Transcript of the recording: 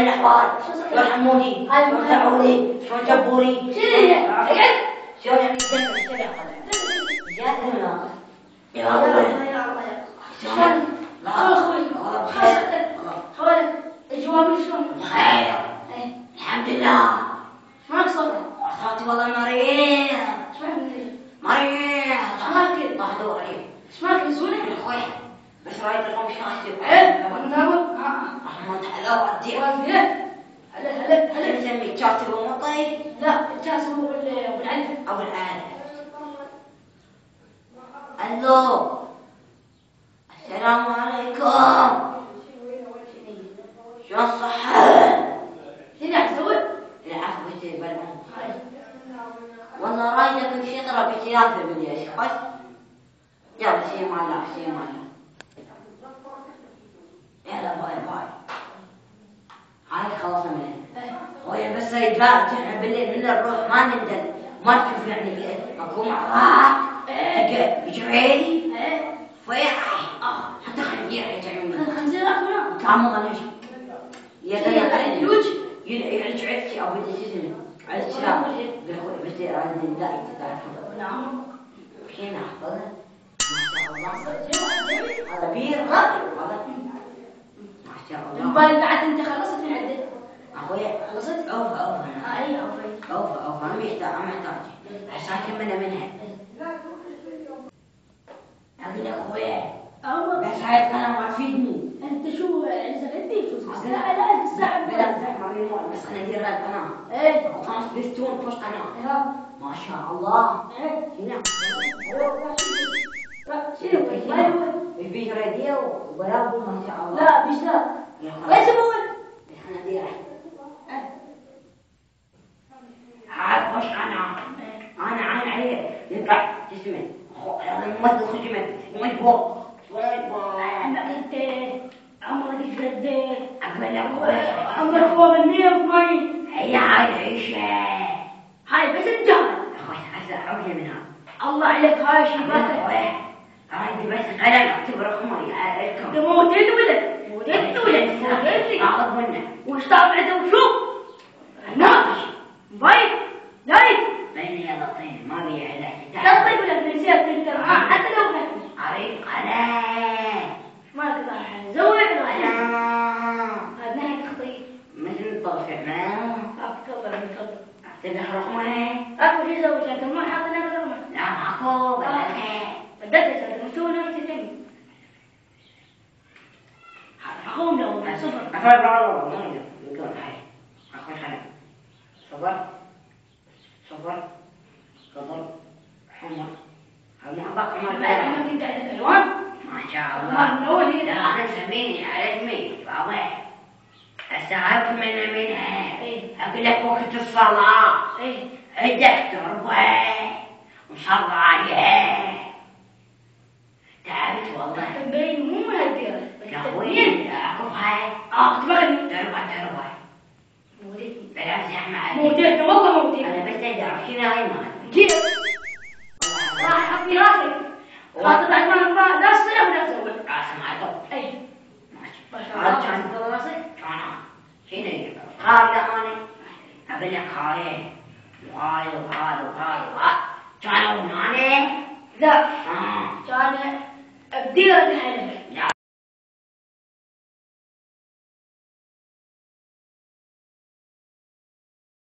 الاحوال؟ شلون حمودي؟ شلون سعودي؟ شلون جبوري؟ شنو اقعد. شلون يعني تدفع يا الله شلون اخوي؟ خوالك الجواب شلون؟ بخير الحمد لله. شلونك صوتك؟ صوتي والله مريض مريض. شلونك؟ طاح دوري. شلونك يسونك؟ يا اخوي بس رايد لكم شاشتي. احمد على ودي. هلا نسميه كاتب ومطي. لا الجاس هو بالعلم. ابو العالم. الو السلام عليكم. شو الصحة؟ شنو اسوي؟ العفو بالعمر. والله رايدك شطرة بثلاثة بالليل بس. يلا شي مالا شي مالا. يلا باي باي. هاي خلصنا منها. خويا بس يتبارك احنا بالليل من نروح ما نندل ما تشوف يعني اكو مرات جريدي فيح حتى خنزير يتعمل الخنزير اخونا كان مغنش يا لوج يعيش عدتي او بدي سيزن عدت لا بالخوي بس راد ندائي تدعي نعم حين احفظها ما شاء الله هذا بير غالي هذا ما شاء الله. الموبايل بعد انت خلصت من عده اخويا خلصت؟ اوفى اي اوفى اوفى انا محتاج عشان كملنا منها. اقول لك اخويا بس هاي القناه ما تفيدني. انت شو الزبدي شو الساعه لا الساعه بلا مريم بس انا ادير القناه ايه خلاص بستون فوش قناه ما شاء الله. هنا شنو البيت راديو وبرابو ما شاء الله. لا بيشتغل وين تبون؟ احنا نديره هاي فوش قناه انا عين عليه يطلع جسمه ممثل خجمه ويبوق عمك انت عمرك قد اقول لك اخويا عمرك فوق ال180. هي هاي العيشه هاي بس الجهل اخوي هسه عودي منها. الله عليك هاي شباك أريد بس قلم أكتب رقمي أعرفكم. موتين ولد موتين ولد موتين أعرف منه. وش طاب عنده وشوف ناقش بايت لايت بيني يا لطيف ما بي علاج. لا طيب ولا بنسيت انت حتى لو فهمت. أريد قلم. ما اقدر زوج قلم. هذا نهاية تخطيط. مثل طافع ما. تفضل تفضل. أكتب لك رقمي. اكو شيء زوج انت ما حاط لنا رقمك. لا ماكو بدلك. بدلت انت مسوي نفس الثاني. اخوهم لو صفر. أفرد بعض ما يقدر هاي. أخوي خلنا. صفر صفر صفر حمر. هذا بقى ما بعد ما كنت عندك الوان. ما شاء الله. لا أنا سميني على اسمي واضح. أسعد منها. أقول لك وقت الصلاة. عندك تربة وصلى عليه. تعبت والله. تبين مو مهدية. يا خوي أعقبها. تبغني. تربة. موديتني. بلا زحمة عليك. موديتني والله موديتني. أنا بس أدري شنو هاي ما. جيب. راح أحطي راسك. خاطر عشان لا تصيح ولا تزوج. راسم عقب. أي. ما شاء الله. كان راسك. كان. شنو؟ خالد أنا. أقول لك هاي. وهذا. كانوا هنا. لا. كان بديرة الحلم.